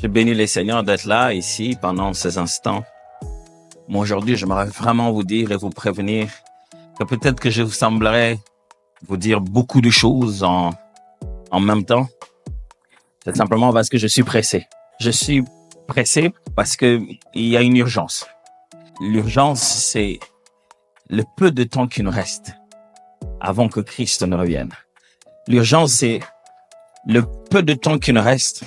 Je bénis les Seigneurs d'être là, ici, pendant ces instants. Moi, aujourd'hui, j'aimerais vraiment vous dire et vous prévenir que peut-être que je vous semblerai vous dire beaucoup de choses en même temps. C'est simplement parce que je suis pressé. Je suis pressé parce que il y a une urgence. L'urgence, c'est le peu de temps qui nous reste avant que Christ ne revienne. L'urgence, c'est le peu de temps qui nous reste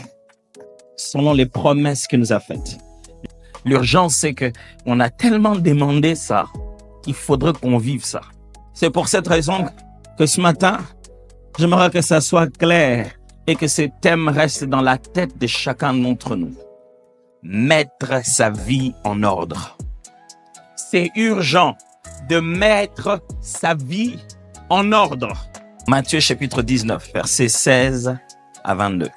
selon les promesses qu'il nous a faites. L'urgence, c'est que on a tellement demandé ça qu'il faudrait qu'on vive ça. C'est pour cette raison que ce matin, j'aimerais que ça soit clair et que ce thème reste dans la tête de chacun d'entre nous. Mettre sa vie en ordre. C'est urgent de mettre sa vie en ordre. Matthieu chapitre 19, versets 16 à 22.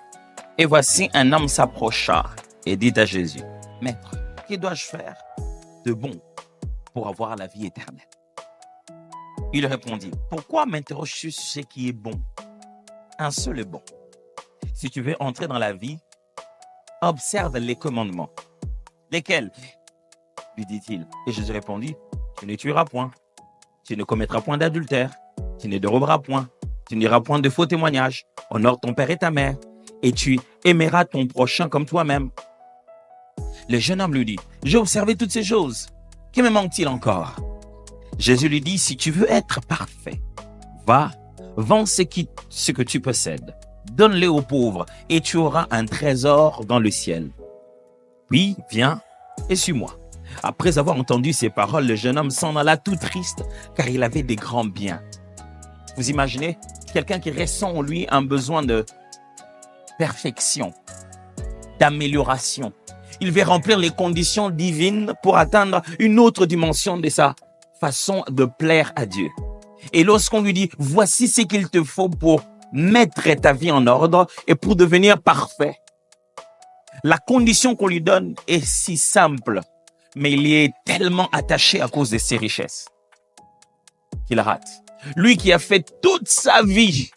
Et voici un homme s'approcha et dit à Jésus, « Maître, que dois-je faire de bon pour avoir la vie éternelle ?» Il répondit, « Pourquoi m'interroges-tu sur ce qui est bon? Un seul est bon. Si tu veux entrer dans la vie, observe les commandements. » Lesquels? Lui dit-il. Et Jésus répondit, « Tu ne tueras point, tu ne commettras point d'adultère, tu ne déroberas point, tu n'iras point de faux témoignages, honore ton père et ta mère, et tu aimeras ton prochain comme toi-même. » Le jeune homme lui dit, « J'ai observé toutes ces choses. Que me manque-t-il encore? » Jésus lui dit, « Si tu veux être parfait, va, vends ce que tu possèdes, donne-le aux pauvres, et tu auras un trésor dans le ciel. Puis, viens et suis-moi. » Après avoir entendu ces paroles, le jeune homme s'en alla tout triste, car il avait des grands biens. Vous imaginez quelqu'un qui ressent en lui un besoin de perfection, d'amélioration. Il veut remplir les conditions divines pour atteindre une autre dimension de sa façon de plaire à Dieu. Et lorsqu'on lui dit, voici ce qu'il te faut pour mettre ta vie en ordre et pour devenir parfait, la condition qu'on lui donne est si simple, mais il y est tellement attaché à cause de ses richesses qu'il rate. Lui qui a fait toute sa vie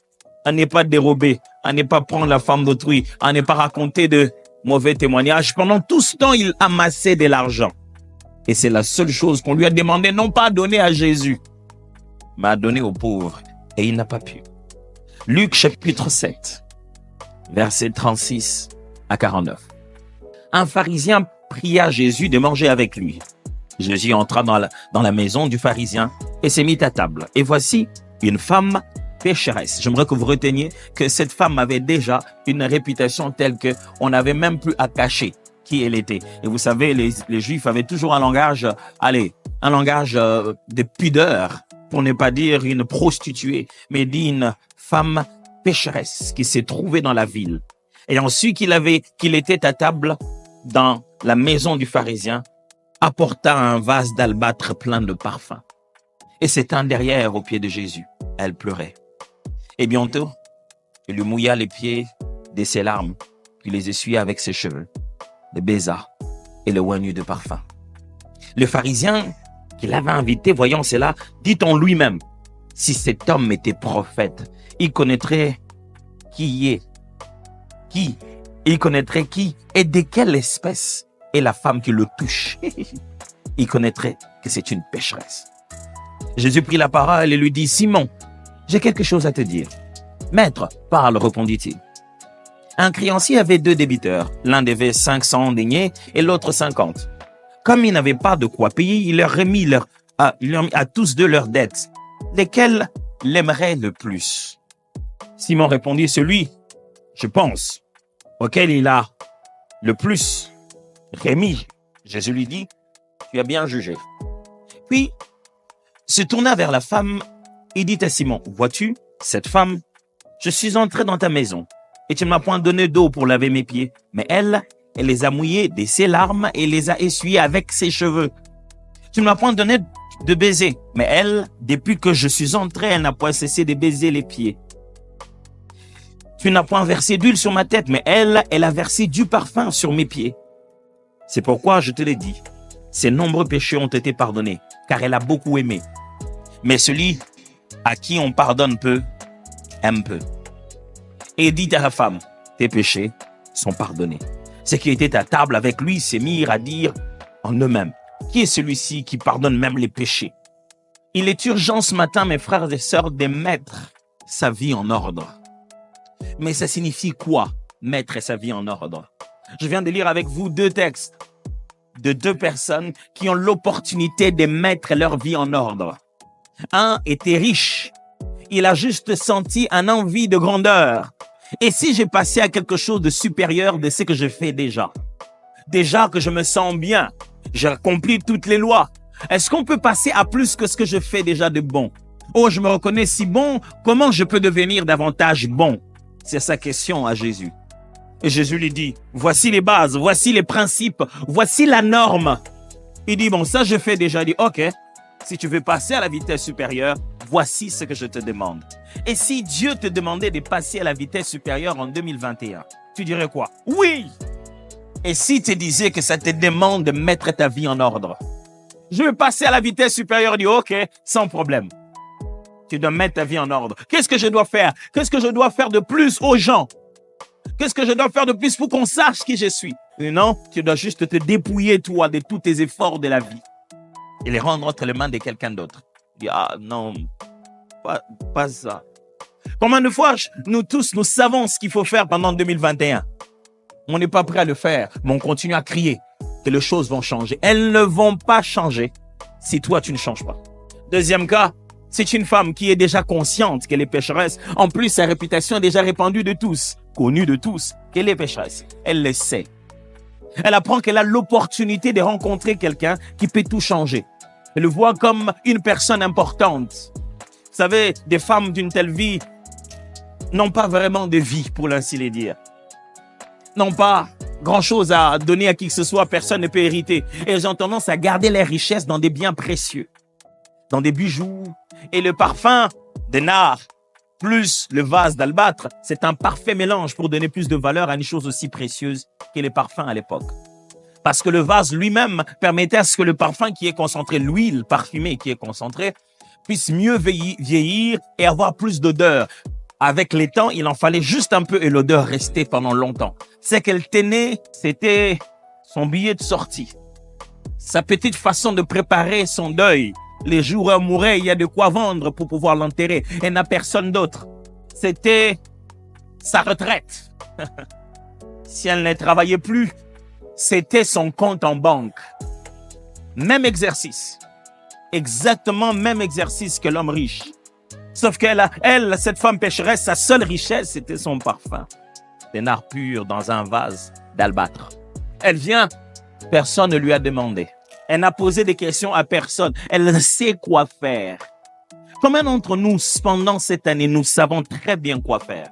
à ne pas dérober, à ne pas prendre la femme d'autrui, à ne pas raconter de mauvais témoignages. Pendant tout ce temps, il amassait de l'argent. Et c'est la seule chose qu'on lui a demandé, non pas à donner à Jésus, mais à donner aux pauvres. Et il n'a pas pu. Luc chapitre 7, versets 36 à 49. Un pharisien pria Jésus de manger avec lui. Jésus entra dans la maison du pharisien et s'est mis à table. Et voici une femme pécheresse. J'aimerais que vous reteniez que cette femme avait déjà une réputation telle que on n'avait même plus à cacher qui elle était. Et vous savez, les Juifs avaient toujours un langage de pudeur, pour ne pas dire une prostituée, mais dit une femme pécheresse qui s'est trouvée dans la ville. Et ensuite qu'il était à table dans la maison du pharisien, apporta un vase d'albâtre plein de parfums. Et s'étant derrière aux pieds de Jésus, elle pleurait. Et bientôt, il lui mouilla les pieds de ses larmes, puis les essuya avec ses cheveux, les baisa et le oignit de parfum. Le pharisien qui l'avait invité, voyant cela, dit en lui-même, si cet homme était prophète, il connaîtrait qui et de quelle espèce est la femme qui le touche. Il connaîtrait que c'est une pécheresse. Jésus prit la parole et lui dit, Simon, j'ai quelque chose à te dire. Maître, parle, répondit-il. Un créancier avait 2 débiteurs. L'un devait 500 deniers et l'autre 50. Comme il n'avait pas de quoi payer, il leur remit à tous 2 leurs dettes. Lesquels l'aimeraient le plus? Simon répondit, celui, je pense, auquel il a le plus remis. Jésus lui dit, tu as bien jugé. Puis, se tourna vers la femme et dit à Simon, vois-tu, cette femme, je suis entré dans ta maison et tu ne m'as point donné d'eau pour laver mes pieds, mais elle les a mouillés de ses larmes et les a essuyés avec ses cheveux. Tu ne m'as point donné de baiser, mais elle, depuis que je suis entré, elle n'a point cessé de baiser les pieds. Tu n'as point versé d'huile sur ma tête, mais elle a versé du parfum sur mes pieds. C'est pourquoi je te l'ai dit, ses nombreux péchés ont été pardonnés, car elle a beaucoup aimé. Mais celui à qui on pardonne peu, aime peu. Et dit à la femme, tes péchés sont pardonnés. Ceux qui étaient à table avec lui se mirent à dire en eux-mêmes, qui est celui-ci qui pardonne même les péchés? Il est urgent ce matin, mes frères et sœurs, de mettre sa vie en ordre. Mais ça signifie quoi, mettre sa vie en ordre? Je viens de lire avec vous 2 textes de 2 personnes qui ont l'opportunité de mettre leur vie en ordre. Un était riche. Il a juste senti une envie de grandeur. Et si j'ai passé à quelque chose de supérieur de ce que je fais déjà? Déjà que je me sens bien, j'ai accompli toutes les lois. Est-ce qu'on peut passer à plus que ce que je fais déjà de bon? Oh, je me reconnais si bon, comment je peux devenir davantage bon? C'est sa question à Jésus. Et Jésus lui dit, voici les bases, voici les principes, voici la norme. Il dit, bon, ça je fais déjà. Il dit, ok, si tu veux passer à la vitesse supérieure, voici ce que je te demande. Et si Dieu te demandait de passer à la vitesse supérieure en 2021, tu dirais quoi? Oui! Et si tu disais que ça te demande de mettre ta vie en ordre? Je veux passer à la vitesse supérieure. Il dit, ok, sans problème. Tu dois mettre ta vie en ordre. Qu'est-ce que je dois faire? Qu'est-ce que je dois faire de plus aux gens? Qu'est-ce que je dois faire de plus pour qu'on sache qui je suis? Et non, tu dois juste te dépouiller, toi, de tous tes efforts de la vie et les rendre entre les mains de quelqu'un d'autre. Il dit, ah non, pas ça. Combien de fois, nous tous, nous savons ce qu'il faut faire pendant 2021? On n'est pas prêt à le faire, mais on continue à crier que les choses vont changer. Elles ne vont pas changer si toi, tu ne changes pas. Deuxième cas, c'est une femme qui est déjà consciente qu'elle est pécheresse. En plus, sa réputation est déjà répandue de tous, connue de tous, qu'elle est pécheresse. Elle le sait. Elle apprend qu'elle a l'opportunité de rencontrer quelqu'un qui peut tout changer. Elle le voit comme une personne importante. Vous savez, des femmes d'une telle vie n'ont pas vraiment de vie, pour ainsi le dire. N'ont pas grand-chose à donner à qui que ce soit, personne ne peut hériter. Et elles ont tendance à garder leurs richesses dans des biens précieux, dans des bijoux. Et le parfum de nard plus le vase d'albâtre, c'est un parfait mélange pour donner plus de valeur à une chose aussi précieuse que les parfums à l'époque. Parce que le vase lui-même permettait à ce que le parfum qui est concentré, l'huile parfumée qui est concentrée, puisse mieux vieillir et avoir plus d'odeur. Avec les temps, il en fallait juste un peu et l'odeur restait pendant longtemps. Ce qu'elle tenait, c'était son billet de sortie. Sa petite façon de préparer son deuil. Les jours où elle mourait, il y a de quoi vendre pour pouvoir l'enterrer. Elle n'a personne d'autre. C'était sa retraite. Si elle ne travaillait plus, c'était son compte en banque. Même exercice. Exactement même exercice que l'homme riche. Sauf qu'elle, cette femme pécheresse, sa seule richesse, c'était son parfum. Des nards purs dans un vase d'albâtre. Elle vient, personne ne lui a demandé. Elle n'a posé des questions à personne. Elle sait quoi faire. Combien d'entre nous, pendant cette année, nous savons très bien quoi faire?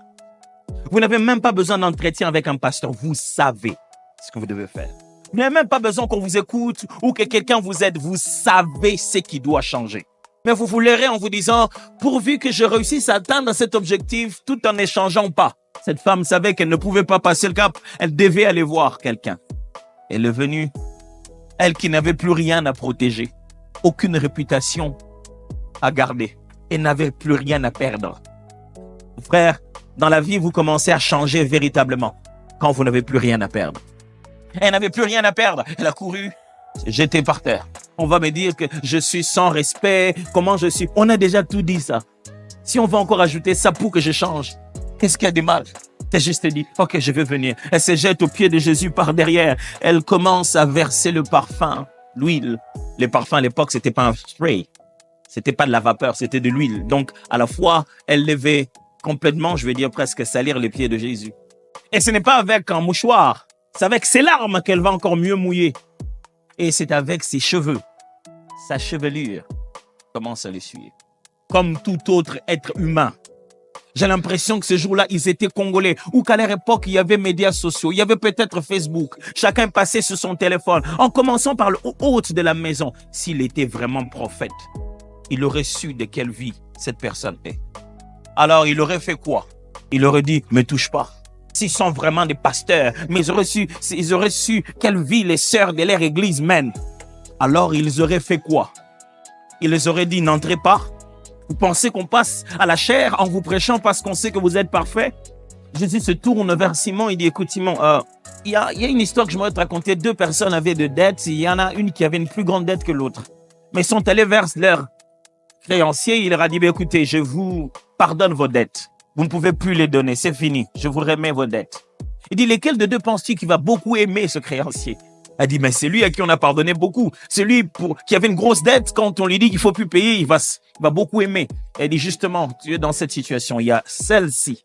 Vous n'avez même pas besoin d'entretien avec un pasteur. Vous savez ce que vous devez faire. Vous n'avez même pas besoin qu'on vous écoute ou que quelqu'un vous aide. Vous savez ce qui doit changer. Mais vous vous leurrez en vous disant, pourvu que je réussisse à atteindre cet objectif tout en n'échangeant pas. Cette femme savait qu'elle ne pouvait pas passer le cap. Elle devait aller voir quelqu'un. Elle est venue. Elle qui n'avait plus rien à protéger, aucune réputation à garder et n'avait plus rien à perdre. Frère, dans la vie, vous commencez à changer véritablement quand vous n'avez plus rien à perdre. Elle n'avait plus rien à perdre. Elle a couru, j'étais par terre. On va me dire que je suis sans respect, comment je suis. On a déjà tout dit ça. Si on va encore ajouter ça pour que je change, qu'est-ce qu'il y a de mal? Elle juste dit, ok, je vais venir. Elle se jette aux pieds de Jésus par derrière. Elle commence à verser le parfum, l'huile. Les parfums à l'époque, c'était pas un spray. C'était pas de la vapeur, c'était de l'huile. Donc, à la fois, elle devait complètement, je vais dire presque salir les pieds de Jésus. Et ce n'est pas avec un mouchoir. C'est avec ses larmes qu'elle va encore mieux mouiller. Et c'est avec ses cheveux, sa chevelure, commence à l'essuyer. Comme tout autre être humain. J'ai l'impression que ce jour-là, ils étaient congolais ou qu'à leur époque, il y avait médias sociaux, il y avait peut-être Facebook. Chacun passait sur son téléphone, en commençant par le hôte de la maison. S'il était vraiment prophète, il aurait su de quelle vie cette personne est. Alors, il aurait fait quoi? Il aurait dit, me touche pas. S'ils sont vraiment des pasteurs, mais ils auraient su quelle vie les sœurs de leur église mènent. Alors, ils auraient fait quoi? Ils auraient dit, n'entrez pas. Vous pensez qu'on passe à la chair en vous prêchant parce qu'on sait que vous êtes parfait? Jésus se tourne vers Simon, il dit, écoute Simon, il y a une histoire que je voudrais te raconter. Deux personnes avaient de dettes, il y en a une qui avait une plus grande dette que l'autre. Mais ils sont allés vers leur créancier, il leur a dit, écoutez, je vous pardonne vos dettes. Vous ne pouvez plus les donner, c'est fini, je vous remets vos dettes. Il dit, lesquels de deux penses-tu qui va beaucoup aimer ce créancier? Il a dit, mais c'est lui à qui on a pardonné beaucoup. C'est lui qui avait une grosse dette, quand on lui dit qu'il ne faut plus payer, il va beaucoup aimer. Il dit, justement, tu es dans cette situation, il y a celle-ci.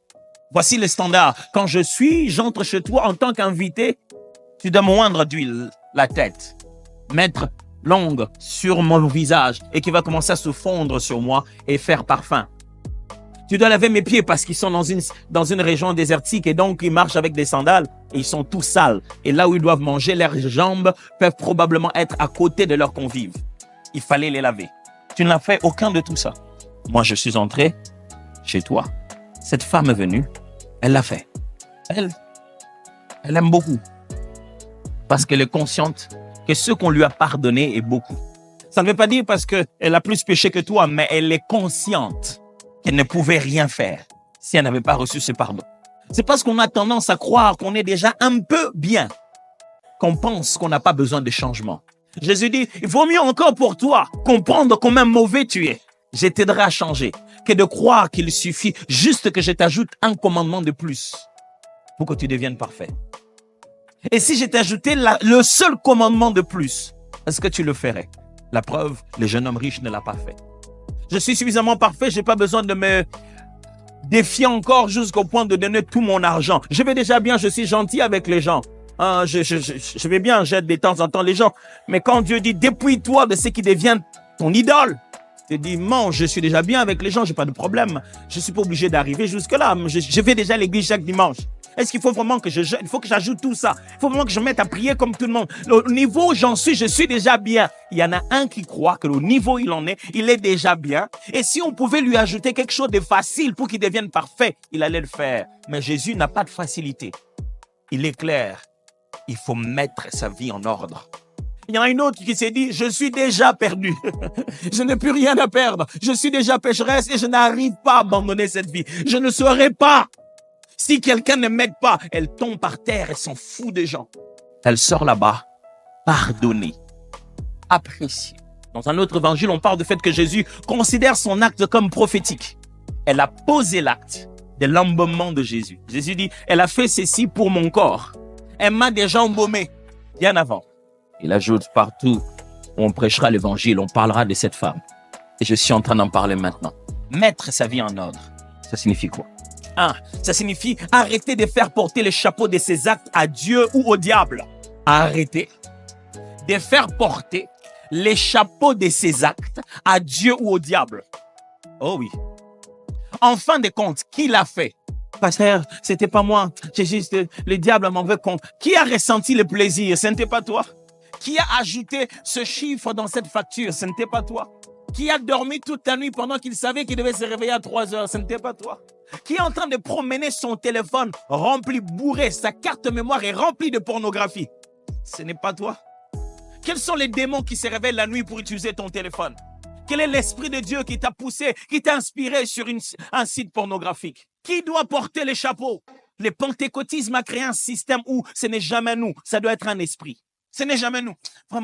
Voici le standard. Quand j'entre chez toi en tant qu'invité, tu dois moindre d'huile la tête, mettre l'ongle sur mon visage et qui va commencer à se fondre sur moi et faire parfum. Tu dois laver mes pieds parce qu'ils sont dans une région désertique et donc ils marchent avec des sandales et ils sont tous sales. Et là où ils doivent manger, leurs jambes peuvent probablement être à côté de leurs convives. Il fallait les laver. Tu n'as fait aucun de tout ça. Moi, je suis entré chez toi. Cette femme est venue, elle l'a fait. Elle aime beaucoup. Parce qu'elle est consciente que ce qu'on lui a pardonné est beaucoup. Ça ne veut pas dire parce qu'elle a plus péché que toi, mais elle est consciente qu'elle ne pouvait rien faire si elle n'avait pas reçu ce pardon. C'est parce qu'on a tendance à croire qu'on est déjà un peu bien qu'on pense qu'on n'a pas besoin de changement. Jésus dit, il vaut mieux encore pour toi comprendre combien mauvais tu es. Je t'aiderai à changer que de croire qu'il suffit juste que je t'ajoute un commandement de plus pour que tu deviennes parfait. Et si je t'ajoutais le seul commandement de plus, est-ce que tu le ferais? La preuve, le jeune homme riche ne l'a pas fait. Je suis suffisamment parfait, je n'ai pas besoin de me défier encore jusqu'au point de donner tout mon argent. Je vais déjà bien, je suis gentil avec les gens. Je vais bien, j'aide de temps en temps les gens. Mais quand Dieu dit, dépouille-toi de ce qui devient ton idole, je dis, mange, je suis déjà bien avec les gens, je n'ai pas de problème. Je ne suis pas obligé d'arriver jusque-là. Je vais déjà à l'église chaque dimanche. Est-ce qu'il faut vraiment que il faut que j'ajoute tout ça? Il faut vraiment que je mette à prier comme tout le monde. Au niveau où j'en suis, je suis déjà bien. Il y en a un qui croit que au niveau où il en est, il est déjà bien. Et si on pouvait lui ajouter quelque chose de facile pour qu'il devienne parfait, il allait le faire. Mais Jésus n'a pas de facilité. Il est clair. Il faut mettre sa vie en ordre. Il y en a une autre qui s'est dit, je suis déjà perdu. Je n'ai plus rien à perdre. Je suis déjà pécheresse et je n'arrive pas à abandonner cette vie. Je ne saurais pas. Si quelqu'un ne m'aide pas, elle tombe par terre et s'en fout des gens. Elle sort là-bas, pardonnée, appréciée. Dans un autre évangile, on parle du fait que Jésus considère son acte comme prophétique. Elle a posé l'acte de l'embaumement de Jésus. Jésus dit, elle a fait ceci pour mon corps. Elle m'a déjà embaumé bien avant. Il ajoute, partout où on prêchera l'évangile, on parlera de cette femme. Et je suis en train d'en parler maintenant. Mettre sa vie en ordre, ça signifie quoi? Ça signifie arrêter de faire porter le chapeau de ses actes à Dieu ou au diable. Arrêter de faire porter les chapeaux de ses actes à Dieu ou au diable. Oh oui. En fin de compte, qui l'a fait? Pasteur, c'était pas moi. C'est juste le diable m'en veut compte. Qui a ressenti le plaisir? Ce n'était pas toi. Qui a ajouté ce chiffre dans cette facture? Ce n'était pas toi. Qui a dormi toute la nuit pendant qu'il savait qu'il devait se réveiller à 3 heures? Ce n'était pas toi. Qui est en train de promener son téléphone rempli, bourré, sa carte mémoire est remplie de pornographie? Ce n'est pas toi. Quels sont les démons qui se réveillent la nuit pour utiliser ton téléphone? Quel est l'esprit de Dieu qui t'a poussé, qui t'a inspiré sur un site pornographique? Qui doit porter les chapeaux? Le pentecôtisme a créé un système où ce n'est jamais nous, ça doit être un esprit. Ce n'est jamais nous. Vraiment.